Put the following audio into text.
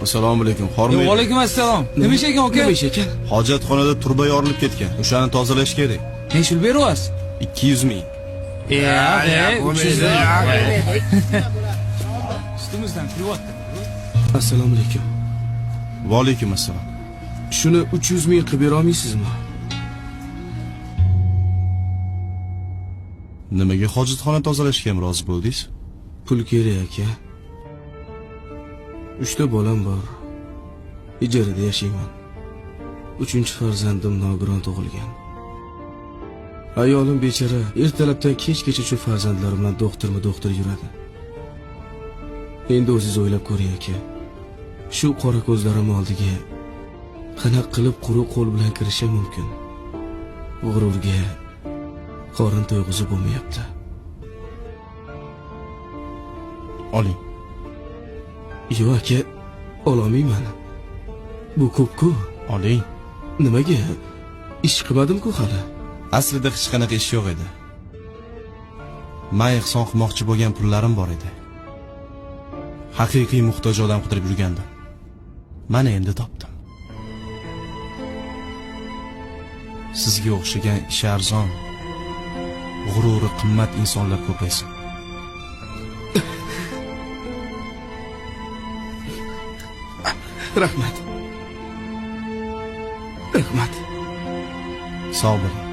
Assalomu alaykum. Hormaydi. Va alaykum assalom. Nima ish ekan aka? Nima ish ekan? Hojatxonada turba yorilib ketgan. O'shani tozalash kerak. Necha pul beryapsiz? 200 ming. Ustimizdan kiryapti. Assalomu alaykum. Va alaykum assalom. Shuni 300 ming qilib bera olmaysizmi? Nimaga hojatxona tozalashga ham rozi bo'ldingiz? Pul kerak aka. 3 ta bolam bor. Ijarada yashayman. 3-farzandim nogiron tug'ilgan. Ayolim bechora ertalabdan kechgacha shu farzandlarim bilan doktor yuradi. Endi o'zingiz o'ylab ko'ring aka. Shu qora ko'zlarim oldiga qanaqa qilib quruq qo'l bilan kirishim mumkin? G'ururga qorin to'yg'izib bo'lmayapti. Oling. Yo'q aka, ololmayman. Bu ko'p-ku. Oling. Nimaga? Ish qilmadim-ku hali. Aslida hech qanaqa ish yo'q edi. Men ehson qilmoqchi bo'lgan pullarim bor edi. Haqiqiy muhtoj odam qidirib yurgandim. Mana endi topdim. Sizga o'xshagan ishi arzon, g'ururi qimmat insonlar ko'paysin. Rahmat. Sog' bo'ling.